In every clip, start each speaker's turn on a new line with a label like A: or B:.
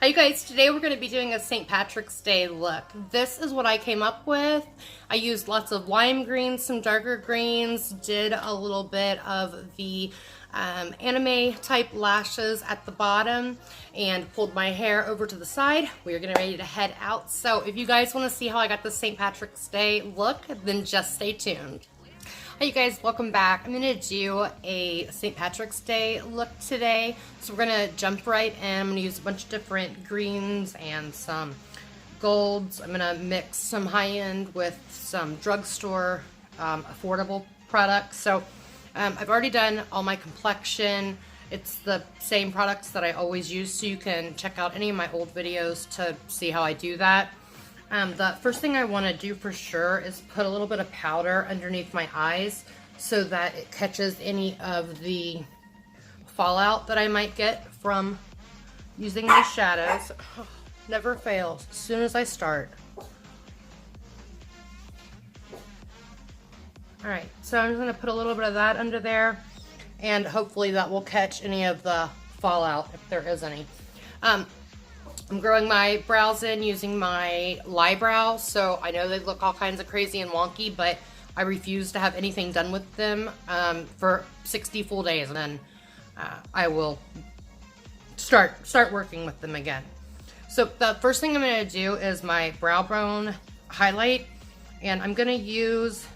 A: Hi you guys, today we're going to be doing a St. Patrick's Day look. This is what I came up with. I used lots of lime greens, some darker greens, did a little bit of the anime type lashes at the bottom, and pulled my hair over to the side. We are getting ready to head out. So if you guys want to see how I got the St. Patrick's Day look, then just stay tuned. Hi you guys, welcome back. I'm going to do a St. Patrick's Day look today. So we're going to jump right in. I'm going to use a bunch of different greens and some golds. I'm going to mix some high-end with some drugstore affordable products. So I've already done all my complexion. It's the same products that I always use, so you can check out any of my old videos to see how I do that. The first thing I want to do for sure is put a little bit of powder underneath my eyes so that it catches any of the fallout that I might get from using these shadows. Never fails as soon as I start. Alright, so I'm just going to put a little bit of that under there, and hopefully that will catch any of the fallout if there is any. I'm growing my brows in using my lie brow, so I know they look all kinds of crazy and wonky, but I refuse to have anything done with them for 60 full days, and then I will start working with them again. So the first thing I'm going to do is my brow bone highlight, and I'm going to use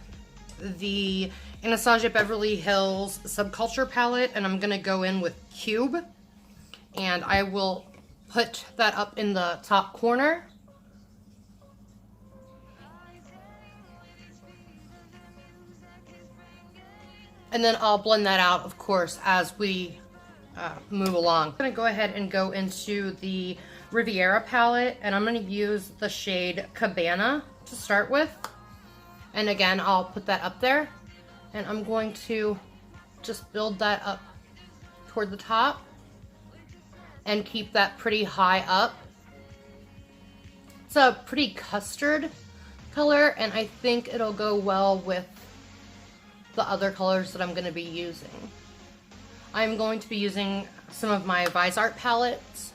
A: the Anastasia Beverly Hills Subculture palette, and I'm going to go in with Cube, and I will put that up in the top corner. And then I'll blend that out, of course, as we move along. I'm going to go ahead and go into the Riviera palette, and I'm going to use the shade Cabana to start with. And again, I'll put that up there, and I'm going to just build that up toward the top and keep that pretty high up. It's a pretty custard color, and I think it'll go well with the other colors that I'm going to be using. I'm going to be using some of my Viseart palettes.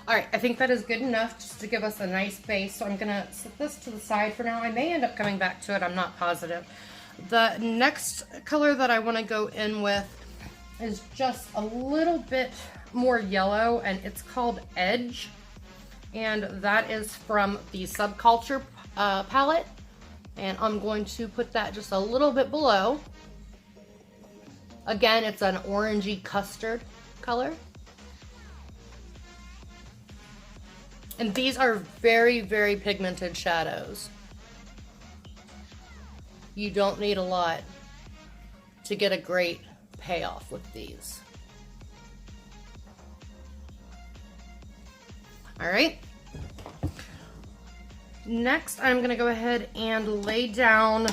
A: Alright, I think that is good enough just to give us a nice base, so I'm going to set this to the side for now. I may end up coming back to it, I'm not positive. The next color that I want to go in with is just a little bit more yellow, and it's called Edge, and that is from the Subculture palette, and I'm going to put that just a little bit below. Again, it's an orangey custard color. And these are very, very pigmented shadows. You don't need a lot to get a great payoff with these. Alright. Next, I'm going to go ahead and lay down,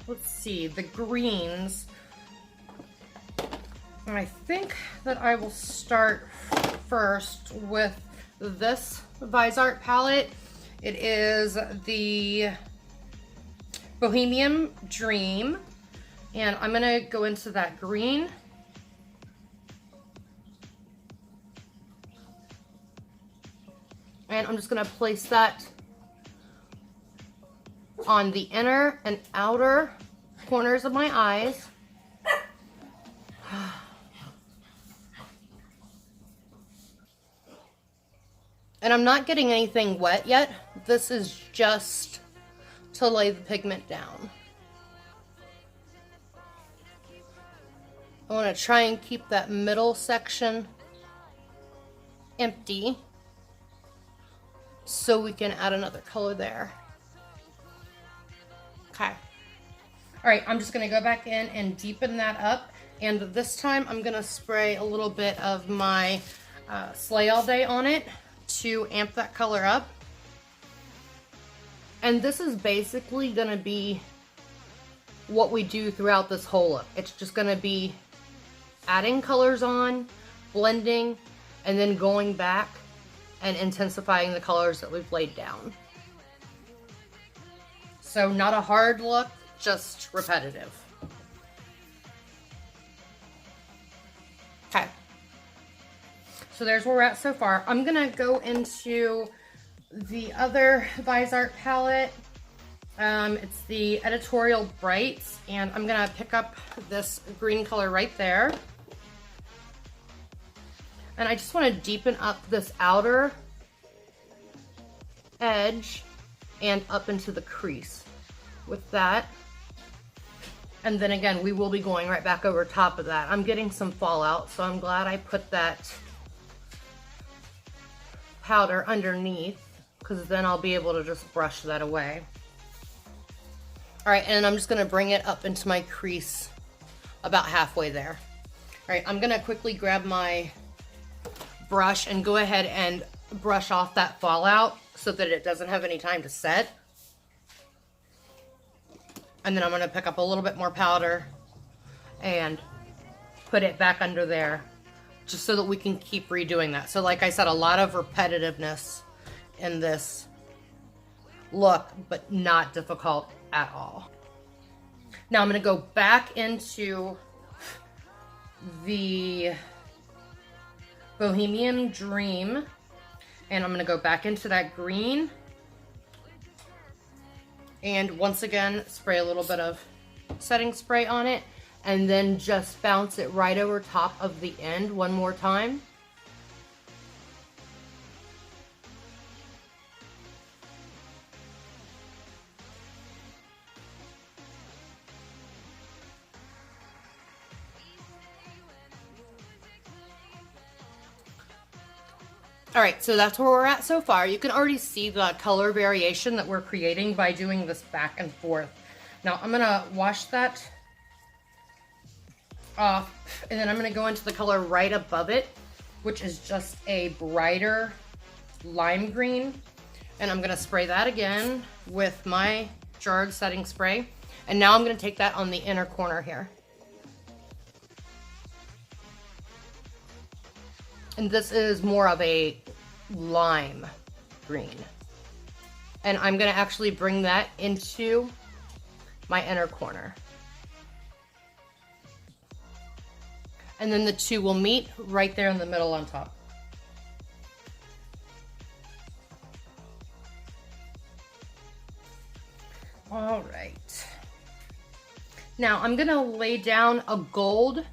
A: let's see, the greens. And I think that I will start first with this Viseart palette. It is the Bohemian Dream, and I'm gonna go into that green. And I'm just gonna place that on the inner and outer corners of my eyes. And I'm not getting anything wet yet. This is just to lay the pigment down. I want to try and keep that middle section empty so we can add another color there. Okay. Alright, I'm just going to go back in and deepen that up. And this time I'm going to spray a little bit of my Slay All Day on it to amp that color up. And this is basically going to be what we do throughout this whole look. It's just going to be adding colors on, blending, and then going back and intensifying the colors that we've laid down. So not a hard look, just repetitive. Okay. So there's where we're at so far. I'm gonna go into the other Viseart palette. It's the Editorial Brights, and I'm gonna pick up this green color right there. And I just want to deepen up this outer edge and up into the crease with that. And then again, we will be going right back over top of that. I'm getting some fallout, so I'm glad I put that powder underneath, because then I'll be able to just brush that away. All right, and I'm just gonna bring it up into my crease about halfway there. All right, I'm gonna quickly grab my brush and go ahead and brush off that fallout so that it doesn't have any time to set. And then I'm gonna pick up a little bit more powder and put it back under there, just so that we can keep redoing that. So like I said, a lot of repetitiveness in this look, but not difficult at all. Now I'm gonna go back into the Bohemian Dream, and I'm gonna go back into that green, and once again spray a little bit of setting spray on it, and then just bounce it right over top of the end one more time. All right, so that's where we're at so far. You can already see the color variation that we're creating by doing this back and forth. Now I'm gonna wash that off, and then I'm gonna go into the color right above it, which is just a brighter lime green. And I'm gonna spray that again with my GERARD setting spray. And now I'm gonna take that on the inner corner here. And this is more of a lime green. And I'm gonna actually bring that into my inner corner. And then the two will meet right there in the middle on top. All right. Now I'm gonna lay down a gold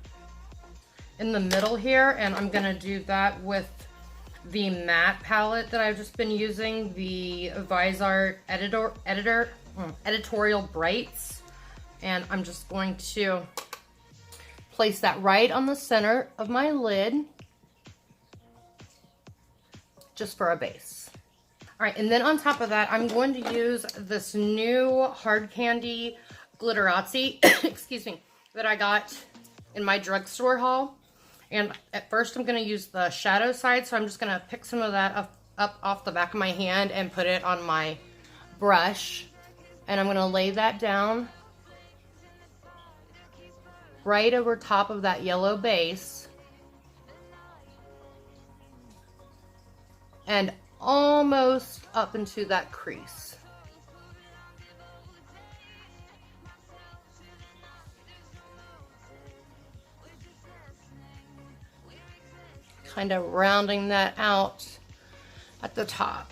A: in the middle here, and I'm gonna do that with the matte palette that I've just been using, the Viseart Editorial Brights. And I'm just going to place that right on the center of my lid, just for a base. All right, and then on top of that, I'm going to use this new Hard Candy Glitterazzi, excuse me, that I got in my drugstore haul. And at first I'm gonna use the shadow side, so I'm just gonna pick some of that up off the back of my hand and put it on my brush. And I'm gonna lay that down right over top of that yellow base. And almost up into that crease. Kind of rounding that out at the top.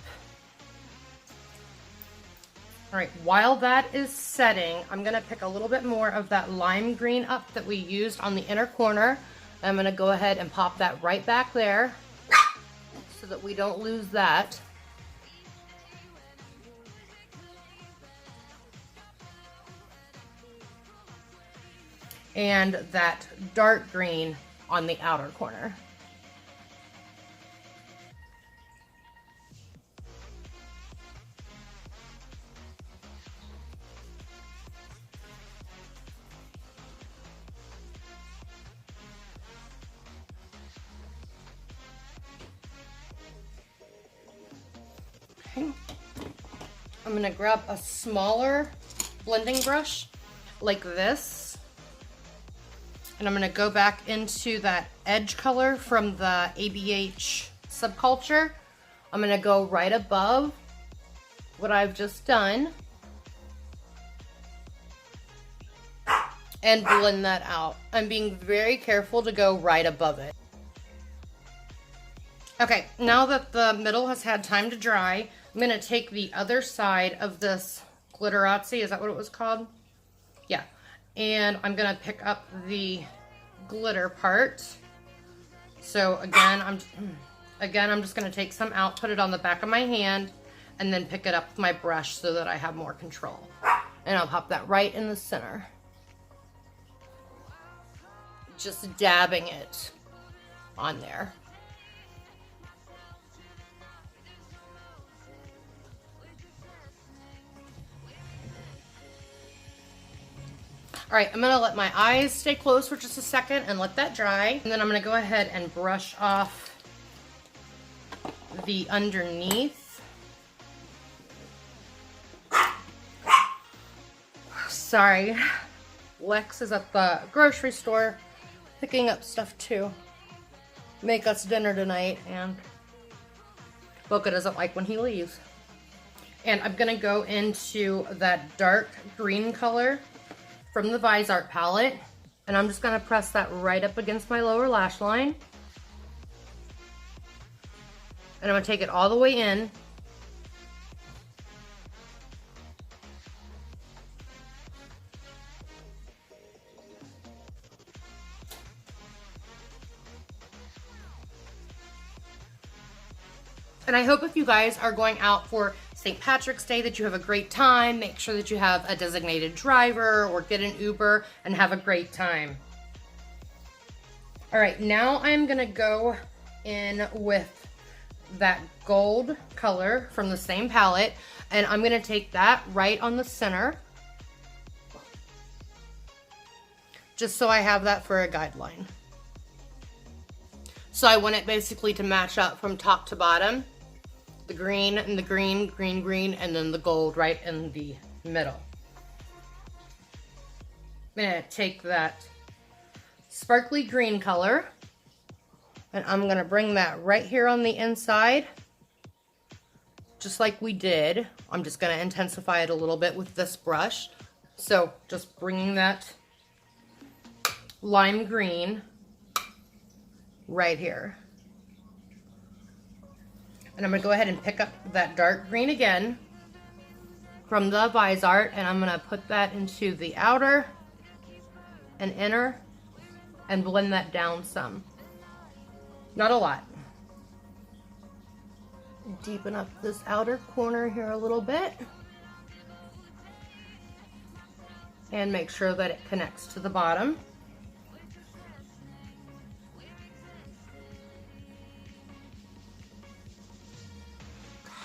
A: All right, while that is setting, I'm gonna pick a little bit more of that lime green up that we used on the inner corner. I'm gonna go ahead and pop that right back there so that we don't lose that. And that dark green on the outer corner. Okay. I'm gonna grab a smaller blending brush like this, and I'm gonna go back into that edge color from the ABH Subculture. I'm gonna go right above what I've just done, and blend that out. I'm being very careful to go right above it. Okay, now that the middle has had time to dry, I'm going to take the other side of this glitterazzi, is that what it was called? Yeah. And I'm going to pick up the glitter part. So again, I'm just going to take some out, put it on the back of my hand, and then pick it up with my brush so that I have more control. And I'll pop that right in the center. Just dabbing it on there. All right, I'm gonna let my eyes stay closed for just a second and let that dry. And then I'm gonna go ahead and brush off the underneath. Sorry, Lex is at the grocery store picking up stuff to make us dinner tonight, and Boca doesn't like when he leaves. And I'm gonna go into that dark green color from the Viseart palette, and I'm just gonna press that right up against my lower lash line. And I'm gonna take it all the way in. And I hope if you guys are going out for St. Patrick's Day that you have a great time. Make sure that you have a designated driver or get an Uber and have a great time. All right, now I'm gonna go in with that gold color from the same palette, and I'm gonna take that right on the center, just so I have that for a guideline. So I want it basically to match up from top to bottom. The green and the green, green, green, and then the gold right in the middle. I'm gonna take that sparkly green color and I'm gonna bring that right here on the inside, just like we did. I'm just gonna intensify it a little bit with this brush. So just bringing that lime green right here. And I'm gonna go ahead and pick up that dark green again from the Viseart, and I'm gonna put that into the outer and inner and blend that down some. Not a lot. Deepen up this outer corner here a little bit. And make sure that it connects to the bottom.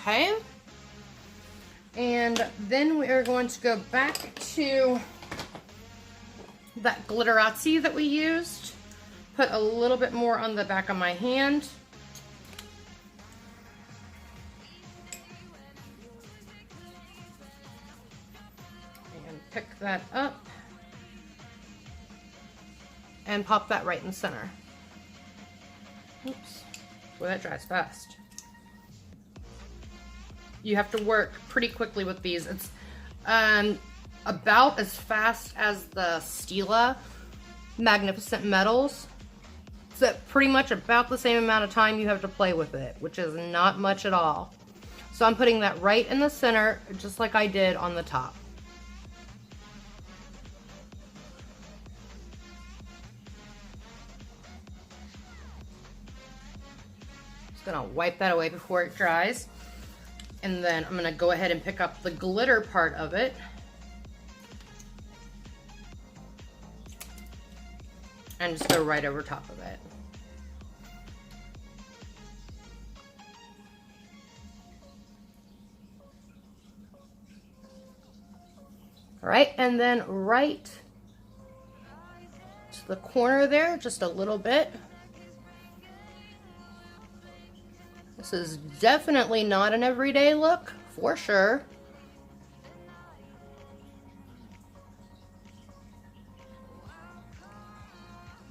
A: Okay, and then we are going to go back to that glitterazzi that we used. Put a little bit more on the back of my hand. And pick that up. And pop that right in the center. Oops, boy, that dries fast. You have to work pretty quickly with these. It's about as fast as the Stila Magnificent Metals. It's pretty much about the same amount of time you have to play with it, which is not much at all. So I'm putting that right in the center, just like I did on the top. Just gonna wipe that away before it dries. And then I'm gonna go ahead and pick up the glitter part of it. And just go right over top of it. All right, and then right to the corner there, just a little bit. This is definitely not an everyday look, for sure.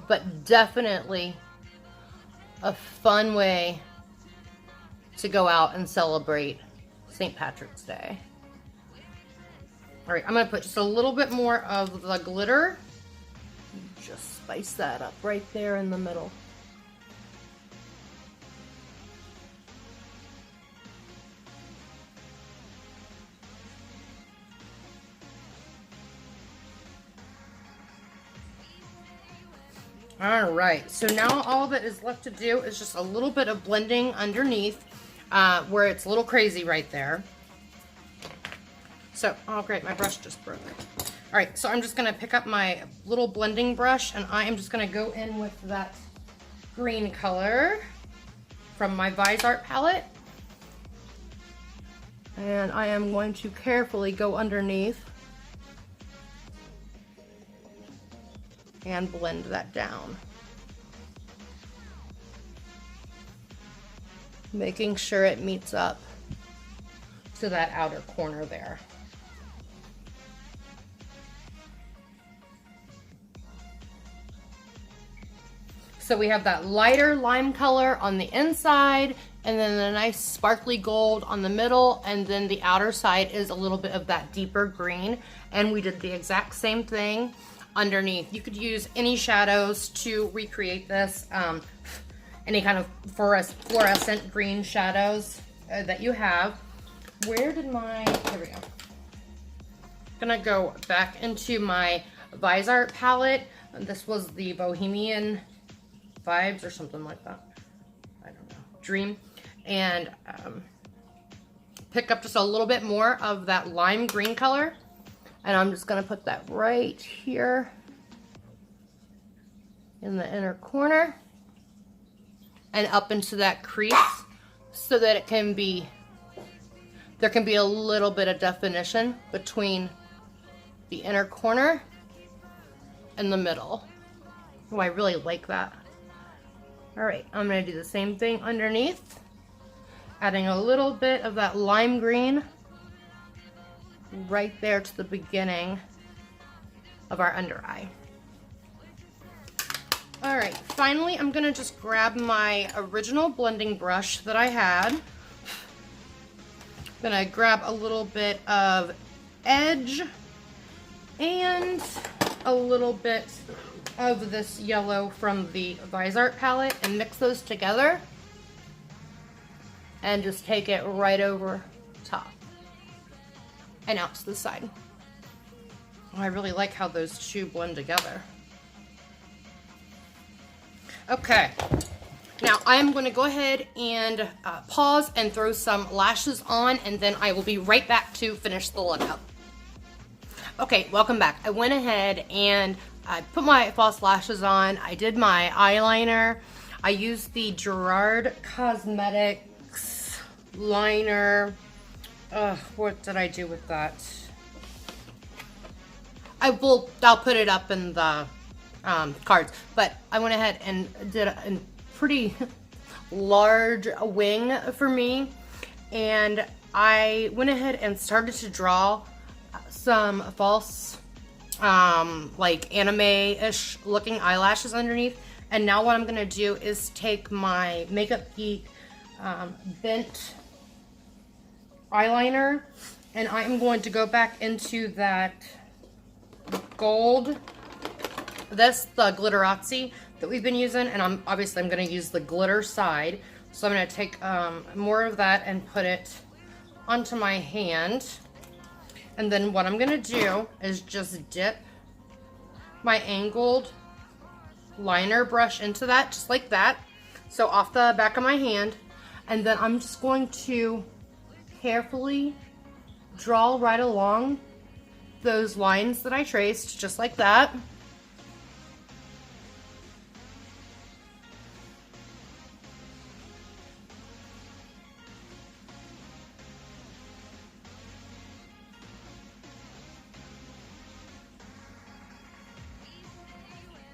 A: But definitely a fun way to go out and celebrate St. Patrick's Day. All right, I'm gonna put just a little bit more of the glitter just spice that up right there in the middle. All right, so now all that is left to do is just a little bit of blending underneath where it's a little crazy right there. So, oh great, my brush just broke. All right, so I'm just gonna pick up my little blending brush and I am just gonna go in with that green color from my Viseart palette. And I am going to carefully go underneath and blend that down. Making sure it meets up to that outer corner there. So we have that lighter lime color on the inside, and then the nice sparkly gold on the middle, and then the outer side is a little bit of that deeper green. And we did the exact same thing underneath. You could use any shadows to recreate this, any kind of fluorescent green shadows that you have. Where did my, here we go. Gonna go back into my Viseart palette. This was the Bohemian Vibes or something like that. I don't know, Dream. And pick up just a little bit more of that lime green color. And I'm just gonna put that right here in the inner corner and up into that crease so that it can be, there can be a little bit of definition between the inner corner and the middle. Oh, I really like that. All right, I'm gonna do the same thing underneath, adding a little bit of that lime green right there to the beginning of our under eye. All right, finally, I'm gonna just grab my original blending brush that I had. I'm gonna grab a little bit of edge and a little bit of this yellow from the Viseart palette and mix those together and just take it right over top and out to the side. Oh, I really like how those two blend together. Okay, now I'm going to go ahead and pause and throw some lashes on, and then I will be right back to finish the look up. Okay, welcome back. I went ahead and I put my false lashes on. I did my eyeliner. I used the GERARD Cosmetics liner. What did I do with that? I'll put it up in the cards. But I went ahead and did a pretty large wing for me. And I went ahead and started to draw some false like anime-ish looking eyelashes underneath. And now what I'm going to do is take my Makeup Geek bent eyeliner, and I'm going to go back into that gold, the Glitterazzi that we've been using, and I'm going to use the glitter side. So I'm going to take more of that and put it onto my hand. And then what I'm going to do is just dip my angled liner brush into that, just like that. So off the back of my hand. And then I'm just going to carefully draw right along those lines that I traced, just like that.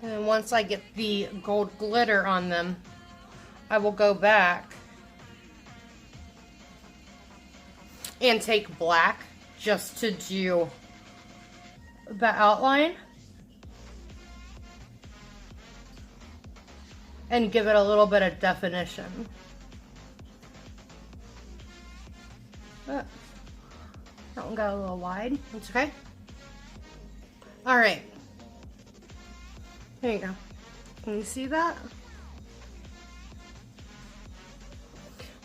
A: And once I get the gold glitter on them, I will go back and take black just to do the outline and give it a little bit of definition. That one got a little wide. That's okay. All right. There you go. Can you see that?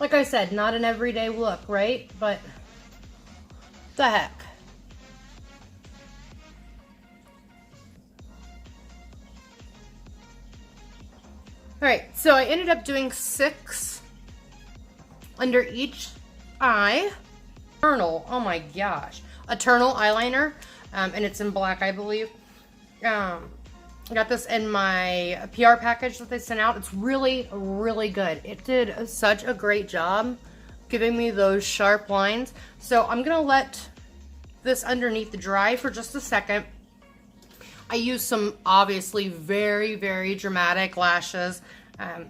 A: Like I said, not an everyday look, right? But the heck. Alright, so I ended up doing 6 under each eye. Eternal, oh my gosh. Eternal eyeliner, and it's in black, I believe. I got this in my PR package that they sent out. It's really, really good. It did such a great job giving me those sharp lines. So I'm gonna let this underneath dry for just a second. I used some obviously very, very dramatic lashes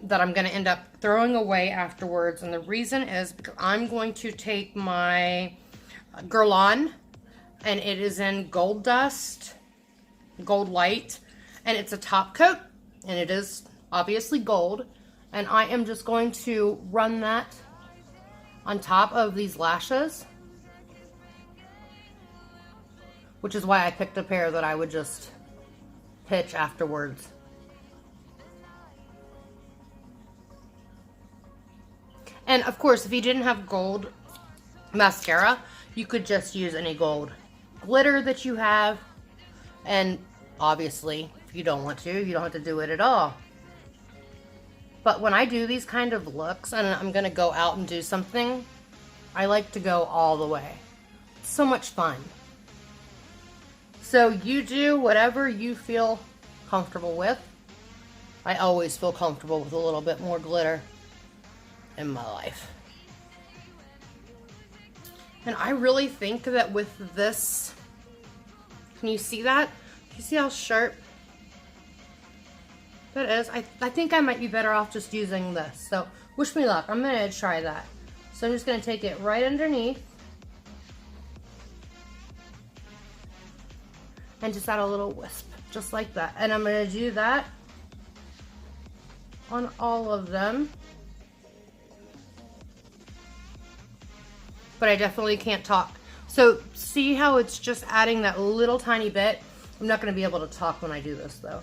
A: that I'm gonna end up throwing away afterwards. And the reason is because I'm going to take my Guerlain, and it is in Gold Dust, Gold Light, and it's a top coat, and it is obviously gold. And I am just going to run that on top of these lashes, which is why I picked a pair that I would just pitch afterwards. And of course, if you didn't have gold mascara, you could just use any gold glitter that you have. And obviously, if you don't want to, you don't have to do it at all. But when I do these kind of looks and I'm gonna go out and do something, I like to go all the way. It's so much fun. So you do whatever you feel comfortable with. I always feel comfortable with a little bit more glitter in my life. And I really think that with this, can you see that? Can you see how sharp that is? I think I might be better off just using this. So wish me luck. I'm gonna try that. So I'm just gonna take it right underneath and just add a little wisp, just like that. And I'm gonna do that on all of them. But I definitely can't talk. So see how it's just adding that little tiny bit? I'm not gonna be able to talk when I do this though.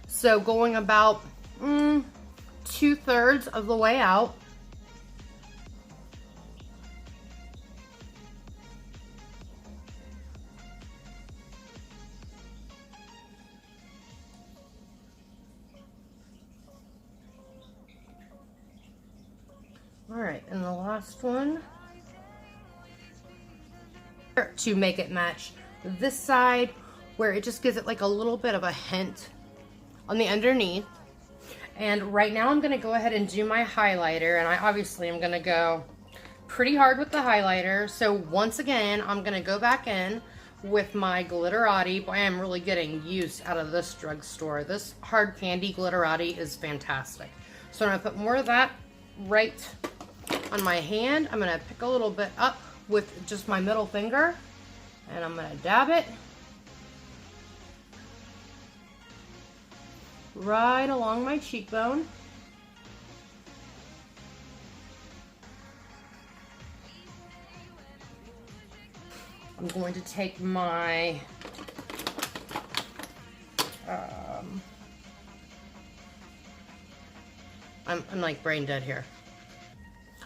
A: So going about 2/3 of the way out. All right, and the last one, to make it match this side, where it just gives it like a little bit of a hint on the underneath. And right now I'm gonna go ahead and do my highlighter, and I obviously am gonna go pretty hard with the highlighter. So once again, I'm gonna go back in with my Glitterati. Boy, I am really getting use out of this drugstore. This hard candy Glitterati is fantastic. So I'm gonna put more of that right on my hand. I'm gonna pick a little bit up with just my middle finger, and I'm gonna dab it right along my cheekbone. I'm going to take my I'm like brain dead here.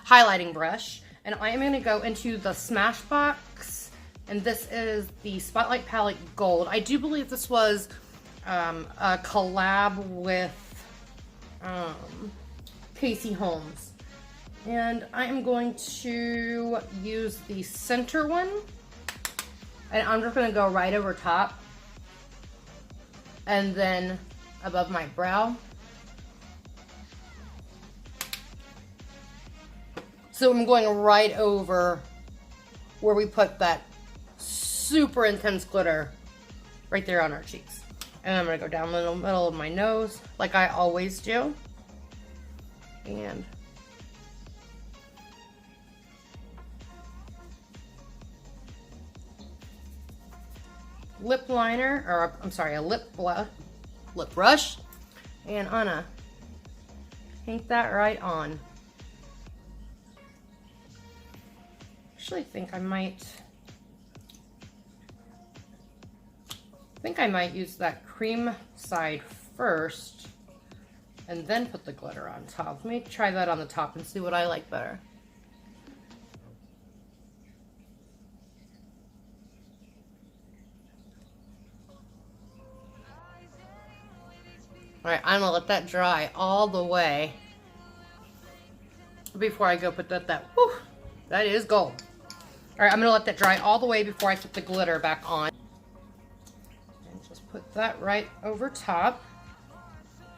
A: Highlighting brush, and I am going to go into the Smashbox, and this is the Spotlight Palette Gold. I do believe this was a collab with Casey Holmes, and I am going to use the center one, and I'm just going to go right over top and then above my brow. So I'm going right over where we put that super intense glitter right there on our cheeks. And I'm going to go down the middle of my nose like I always do. And lip liner, or I'm sorry, a lip brush. And I'm gonna paint that right on. actually think I might use that cream side first and then put the glitter on top. Let me try that on the top and see what I like better. All right, I'm gonna let that dry all the way before I go put that, whew, that is gold. All right, I'm gonna let that dry all the way before I put the glitter back on. And just put that right over top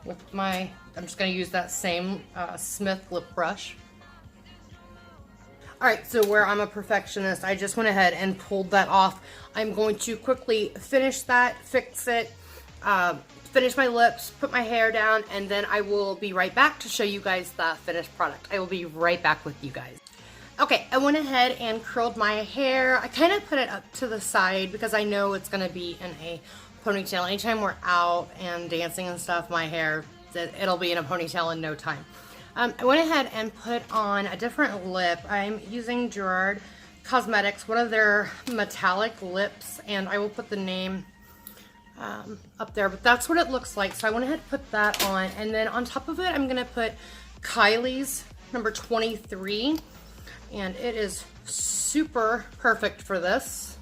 A: with my, I'm just gonna use that same Smith lip brush. All right, so where I'm a perfectionist, I just went ahead and pulled that off. I'm going to quickly finish that, fix it, finish my lips, put my hair down, and then I will be right back to show you guys the finished product. I will be right back with you guys. Okay, I went ahead and curled my hair. I kind of put it up to the side because I know it's gonna be in a ponytail. Anytime we're out and dancing and stuff, my hair, it'll be in a ponytail in no time. I went ahead and put on a different lip. I'm using GERARD Cosmetics, one of their metallic lips, and I will put the name up there, but that's what it looks like. So I went ahead and put that on, and then on top of it I'm gonna put KYLIE's number 23, and it is super perfect for this.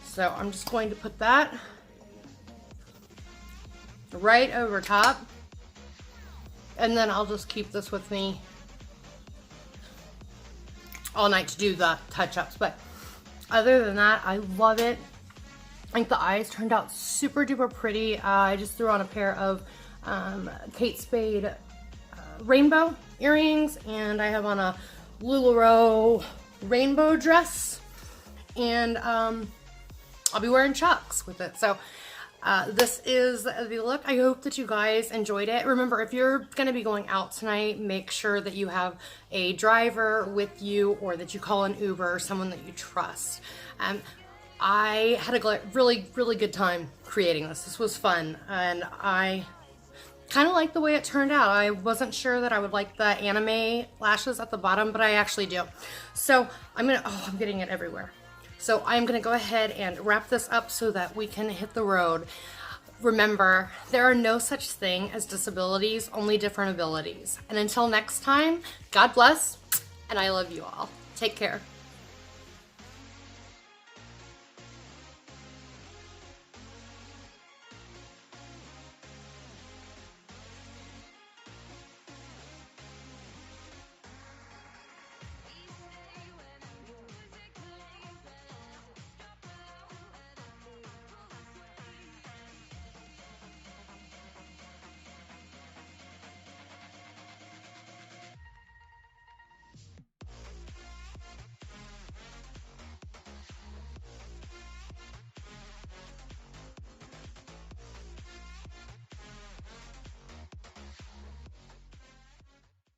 A: So I'm just going to put that right over top, and then I'll just keep this with me all night to do the touch-ups. But other than that, I love it. I think the eyes turned out super duper pretty. I just threw on a pair of Kate Spade rainbow earrings, and I have on a LuLaRoe rainbow dress, and I'll be wearing chucks with it. So this is the look. I hope that you guys enjoyed it. Remember, if you're going to be going out tonight, make sure that you have a driver with you, or that you call an Uber or someone that you trust. I had a really good time creating this. This was fun, and I kind of like the way it turned out. I wasn't sure that I would like the anime lashes at the bottom, but I actually do. So I'm getting it everywhere. So I'm gonna go ahead and wrap this up so that we can hit the road. Remember, there are no such thing as disabilities, only different abilities. And until next time, God bless, and I love you all. Take care.